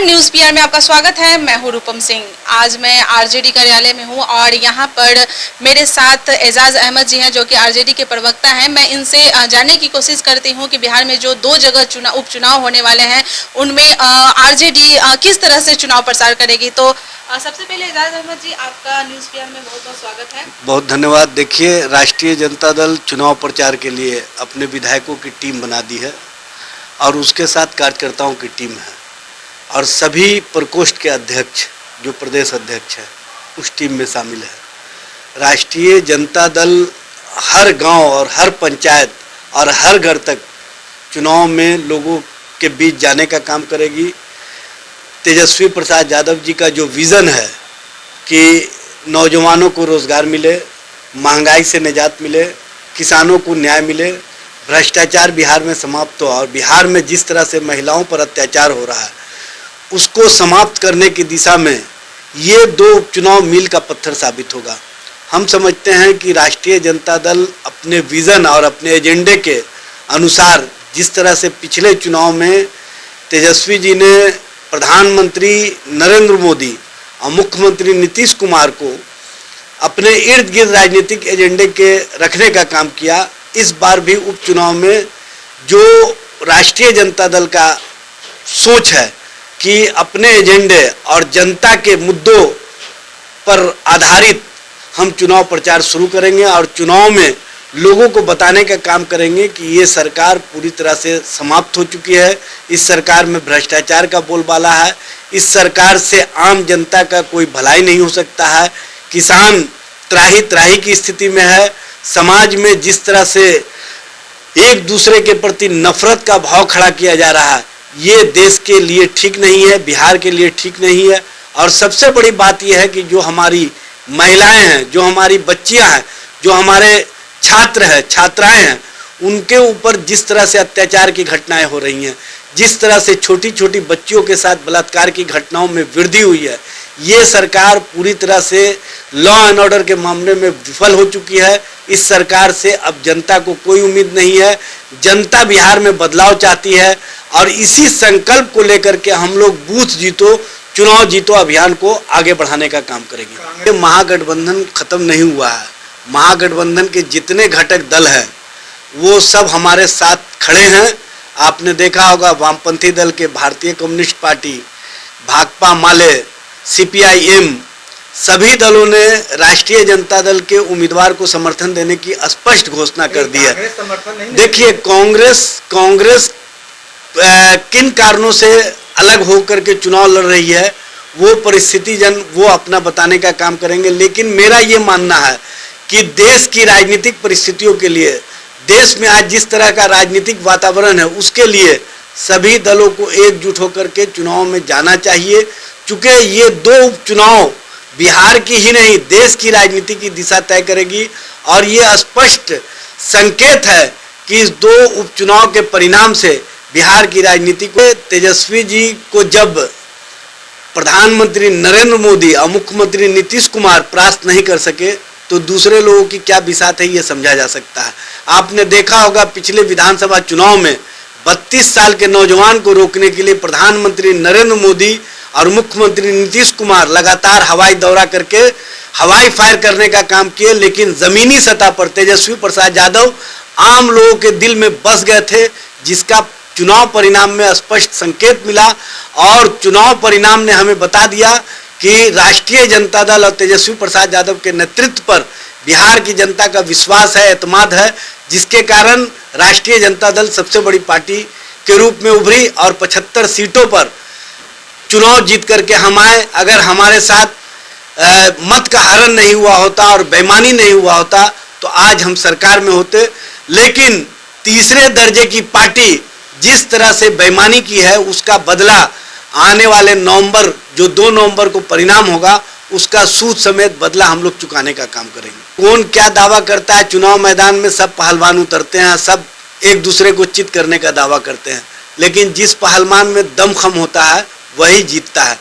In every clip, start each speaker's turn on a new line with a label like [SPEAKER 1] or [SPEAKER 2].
[SPEAKER 1] नमस्कार, news PR में आपका स्वागत है। मैं हूं रूपम सिंह। आज मैं आरजेडी कार्यालय में हूं और यहां पर मेरे साथ एजाज अहमद जी हैं जो कि आरजेडी के प्रवक्ता हैं। मैं इनसे जानने की कोशिश करती हूं कि बिहार में जो 2 जगह उपचुनाव होने वाले हैं उनमें आरजेडी किस तरह से चुनाव प्रचार करेगी। तो सबसे पहले एजाज अहमद जी, आपका न्यूज़ पीआर में बहुत बहुत स्वागत है।
[SPEAKER 2] बहुत धन्यवाद। देखिए, राष्ट्रीय जनता दल चुनाव प्रचार के लिए अपने विधायकों की टीम बना दी है और उसके साथ कार्यकर्ताओं की टीम है और सभी प्रकोष्ठ के अध्यक्ष जो प्रदेश अध्यक्ष है उस टीम में शामिल है। राष्ट्रीय जनता दल हर गांव और हर पंचायत और हर घर तक चुनाव में लोगों के बीच जाने का काम करेगी। तेजस्वी प्रसाद यादव जी का जो विज़न है कि नौजवानों को रोज़गार मिले, महंगाई से निजात मिले, किसानों को न्याय मिले, भ्रष्टाचार बिहार में समाप्त हो और बिहार में जिस तरह से महिलाओं पर अत्याचार हो रहा है उसको समाप्त करने की दिशा में ये 2 उपचुनाव मील का पत्थर साबित होगा। हम समझते हैं कि राष्ट्रीय जनता दल अपने विज़न और अपने एजेंडे के अनुसार जिस तरह से पिछले चुनाव में तेजस्वी जी ने प्रधानमंत्री नरेंद्र मोदी और मुख्यमंत्री नीतीश कुमार को अपने इर्द गिर्द राजनीतिक एजेंडे के रखने का काम किया, इस बार भी उपचुनाव में जो राष्ट्रीय जनता दल का सोच है कि अपने एजेंडे और जनता के मुद्दों पर आधारित हम चुनाव प्रचार शुरू करेंगे और चुनाव में लोगों को बताने का काम करेंगे कि ये सरकार पूरी तरह से समाप्त हो चुकी है। इस सरकार में भ्रष्टाचार का बोलबाला है। इस सरकार से आम जनता का कोई भलाई नहीं हो सकता है। किसान त्राही त्राही की स्थिति में है। समाज में जिस तरह से एक दूसरे के प्रति नफरत का भाव खड़ा किया जा रहा है, ये देश के लिए ठीक नहीं है, बिहार के लिए ठीक नहीं है। और सबसे बड़ी बात यह है कि जो हमारी महिलाएं हैं, जो हमारी बच्चियां हैं, जो हमारे छात्र हैं, छात्राएं हैं, उनके ऊपर जिस तरह से अत्याचार की घटनाएं हो रही हैं, जिस तरह से छोटी छोटी बच्चियों के साथ बलात्कार की घटनाओं में वृद्धि हुई है, ये सरकार पूरी तरह से लॉ एंड ऑर्डर के मामले में विफल हो चुकी है। इस सरकार से अब जनता को कोई उम्मीद नहीं है। जनता बिहार में बदलाव चाहती है और इसी संकल्प को लेकर के हम लोग बूथ जीतो चुनाव जीतो अभियान को आगे बढ़ाने का काम करेंगे। महागठबंधन खत्म नहीं हुआ है। महागठबंधन के जितने घटक दल हैं वो सब हमारे साथ खड़े हैं। आपने देखा होगा वामपंथी दल के भारतीय कम्युनिस्ट पार्टी, भाकपा माले, सीपीआईएम, सभी दलों ने राष्ट्रीय जनता दल के उम्मीदवार को समर्थन देने की स्पष्ट घोषणा कर दी है। देखिए, कांग्रेस किन कारणों से अलग होकर के चुनाव लड़ रही है वो परिस्थिति वो अपना बताने का काम करेंगे। लेकिन मेरा ये मानना है कि देश की राजनीतिक परिस्थितियों के लिए, देश में आज जिस तरह का राजनीतिक वातावरण है उसके लिए सभी दलों को एकजुट होकर के चुनाव में जाना चाहिए। चूँकि ये 2 उपचुनाव बिहार की ही नहीं देश की राजनीति की दिशा तय करेगी और ये स्पष्ट संकेत है कि इस 2 उपचुनाव के परिणाम से बिहार की राजनीति को तेजस्वी जी को जब प्रधानमंत्री नरेंद्र मोदी और मुख्यमंत्री नीतीश कुमार परास्त नहीं कर सके तो दूसरे लोगों की क्या बिसात है ये समझा जा सकता है। आपने देखा होगा पिछले विधानसभा चुनाव में 32 साल के नौजवान को रोकने के लिए प्रधानमंत्री नरेंद्र मोदी और मुख्यमंत्री नीतीश कुमार लगातार हवाई दौरा करके हवाई फायर करने का काम किए, लेकिन ज़मीनी सतह पर तेजस्वी प्रसाद यादव आम लोगों के दिल में बस गए थे, जिसका चुनाव परिणाम में स्पष्ट संकेत मिला। और चुनाव परिणाम ने हमें बता दिया कि राष्ट्रीय जनता दल और तेजस्वी प्रसाद यादव के नेतृत्व पर बिहार की जनता का विश्वास है, एतमाद है, जिसके कारण राष्ट्रीय जनता दल सबसे बड़ी पार्टी के रूप में उभरी और 75 सीटों पर चुनाव जीत करके हम आए। अगर हमारे साथ मत का हरण नहीं हुआ होता और बेईमानी नहीं हुआ होता तो आज हम सरकार में होते। लेकिन तीसरे दर्जे की पार्टी जिस तरह से बेईमानी की है उसका बदला आने वाले नवंबर, जो 2 नवंबर को परिणाम होगा, उसका सूद समेत बदला हम लोग चुकाने का काम करेंगे। कौन क्या दावा करता है, चुनाव मैदान में सब पहलवान उतरते हैं, सब एक दूसरे को चित करने का दावा करते हैं, लेकिन जिस पहलवान में दमखम होता है वही जीतता है।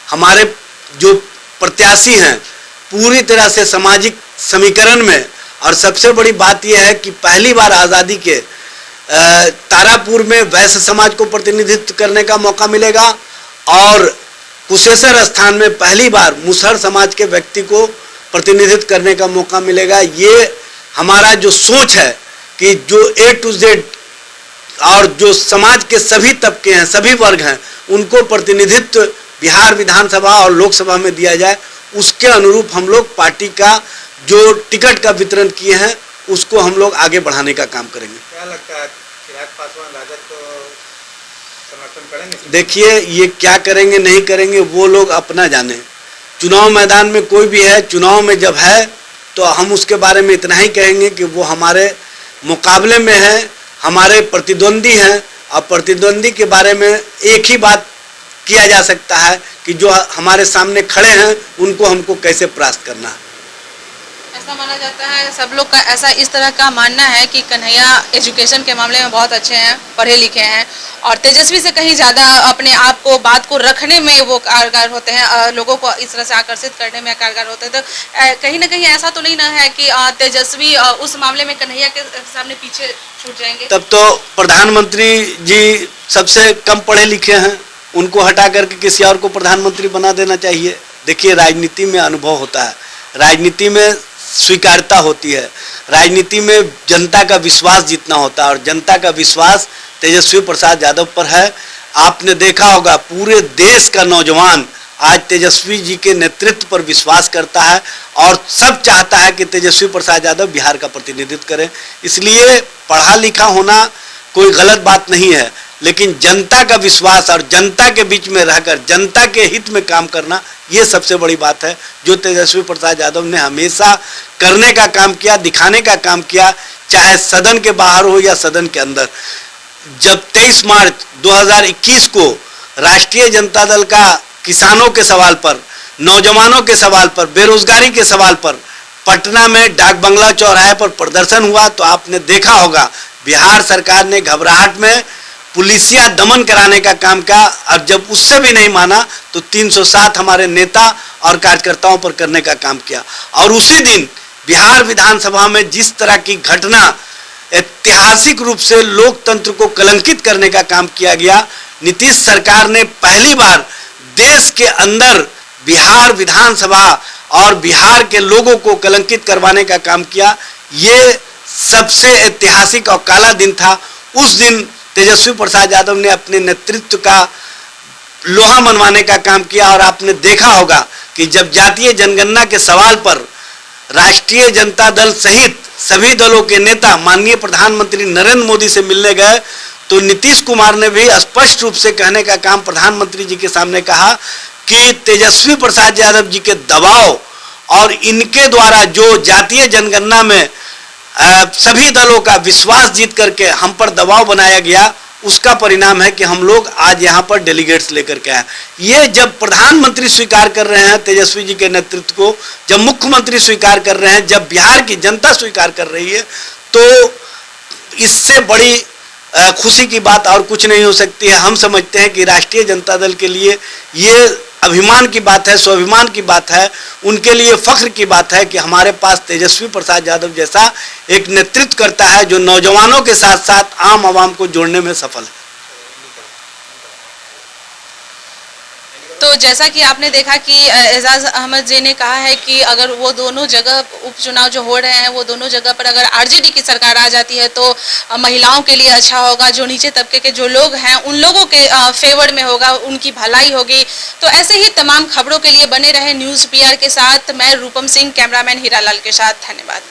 [SPEAKER 2] हमारे जो प्रत्याशी हैं पूरी तरह से सामाजिक समीकरण में, और सबसे बड़ी बात यह है कि पहली बार आज़ादी के तारापुर में वैश्य समाज को प्रतिनिधित्व करने का मौका मिलेगा और कुशेश्वर स्थान में पहली बार मुसहर समाज के व्यक्ति को प्रतिनिधित्व करने का मौका मिलेगा। ये हमारा जो सोच है कि जो A to Z और जो समाज के सभी तबके हैं, सभी वर्ग हैं, उनको प्रतिनिधित्व बिहार विधानसभा और लोकसभा में दिया जाए, उसके अनुरूप हम लोग पार्टी का जो टिकट का वितरण किए हैं उसको हम लोग आगे बढ़ाने का काम करेंगे।
[SPEAKER 3] क्या लगता है चिराग पासवान राजद को समर्थन करेंगे?
[SPEAKER 2] देखिए, ये क्या करेंगे नहीं करेंगे वो लोग अपना जाने। चुनाव मैदान में कोई भी है, चुनाव में जब है तो हम उसके बारे में इतना ही कहेंगे कि वो हमारे मुकाबले में है, हमारे प्रतिद्वंदी हैं, और प्रतिद्वंदी के बारे में एक ही बात किया जा सकता है कि जो हमारे सामने खड़े हैं उनको हमको कैसे परास्त करना है।
[SPEAKER 1] ऐसा माना जाता है, सब लोग का ऐसा इस तरह का मानना है कि कन्हैया एजुकेशन के मामले में बहुत अच्छे हैं, पढ़े लिखे हैं और तेजस्वी से कहीं ज़्यादा अपने आप को बात को रखने में वो कारगर होते हैं, लोगों को इस तरह से आकर्षित करने में कारगर होते हैं। तो कहीं ना कहीं ऐसा तो नहीं ना है कि तेजस्वी उस मामले में कन्हैया के सामने पीछे छूट जाएंगे?
[SPEAKER 2] तब तो प्रधानमंत्री जी सबसे कम पढ़े लिखे हैं, उनको हटा करके किसी और को प्रधानमंत्री बना देना चाहिए। देखिए, राजनीति में अनुभव होता है, राजनीति में स्वीकार्यता होती है, राजनीति में जनता का विश्वास जीतना होता है और जनता का विश्वास तेजस्वी प्रसाद यादव पर है। आपने देखा होगा पूरे देश का नौजवान आज तेजस्वी जी के नेतृत्व पर विश्वास करता है और सब चाहता है कि तेजस्वी प्रसाद यादव बिहार का प्रतिनिधित्व करें। इसलिए पढ़ा लिखा होना कोई गलत बात नहीं है, लेकिन जनता का विश्वास और जनता के बीच में रहकर जनता के हित में काम करना, ये सबसे बड़ी बात है जो तेजस्वी प्रसाद यादव ने हमेशा करने का काम किया, दिखाने का काम किया, चाहे सदन के बाहर हो या सदन के अंदर। जब 23 मार्च 2021 को राष्ट्रीय जनता दल का किसानों के सवाल पर, नौजवानों के सवाल पर, बेरोजगारी के सवाल पर पटना में डाक बंगला चौराहे पर प्रदर्शन हुआ तो आपने देखा होगा बिहार सरकार ने घबराहट में पुलिसिया दमन कराने का काम किया और जब उससे भी नहीं माना तो 307 हमारे नेता और कार्यकर्ताओं पर करने का काम किया। और उसी दिन बिहार विधानसभा में जिस तरह की घटना ऐतिहासिक रूप से लोकतंत्र को कलंकित करने का काम किया गया, नीतीश सरकार ने पहली बार देश के अंदर बिहार विधानसभा और बिहार के लोगों को कलंकित करवाने का काम किया। ये सबसे ऐतिहासिक और काला दिन था। उस दिन तेजस्वी प्रसाद यादव ने अपने नेतृत्व का लोहा मनवाने का काम किया और आपने देखा होगा कि जब जातीय जनगणना के सवाल पर राष्ट्रीय जनता दल सहित सभी दलों के नेता माननीय प्रधानमंत्री नरेंद्र मोदी से मिलने गए तो नीतीश कुमार ने भी स्पष्ट रूप से कहने का काम प्रधानमंत्री जी के सामने कहा कि तेजस्वी प्रसाद यादव जी के दबाव और इनके द्वारा जो जातीय जनगणना में सभी दलों का विश्वास जीत करके हम पर दबाव बनाया गया, उसका परिणाम है कि हम लोग आज यहाँ पर डेलीगेट्स लेकर के आए। ये जब प्रधानमंत्री स्वीकार कर रहे हैं तेजस्वी जी के नेतृत्व को, जब मुख्यमंत्री स्वीकार कर रहे हैं, जब बिहार की जनता स्वीकार कर रही है, तो इससे बड़ी खुशी की बात और कुछ नहीं हो सकती है। हम समझते हैं कि राष्ट्रीय जनता दल के लिए ये अभिमान की बात है, स्वाभिमान की बात है, उनके लिए फख्र की बात है कि हमारे पास तेजस्वी प्रसाद यादव जैसा एक नेतृत्व करता है जो नौजवानों के साथ साथ आम आवाम को जोड़ने में सफल है।
[SPEAKER 1] तो जैसा कि आपने देखा कि एजाज अहमद जी ने कहा है कि अगर वो दोनों जगह उपचुनाव जो हो रहे हैं वो दोनों जगह पर अगर आरजेडी की सरकार आ जाती है तो महिलाओं के लिए अच्छा होगा, जो नीचे तबके के जो लोग हैं उन लोगों के फेवर में होगा, उनकी भलाई होगी। तो ऐसे ही तमाम खबरों के लिए बने रहे न्यूज़ PR के साथ। मैं रूपम सिंह, कैमरामैन हीरालाल के साथ। धन्यवाद।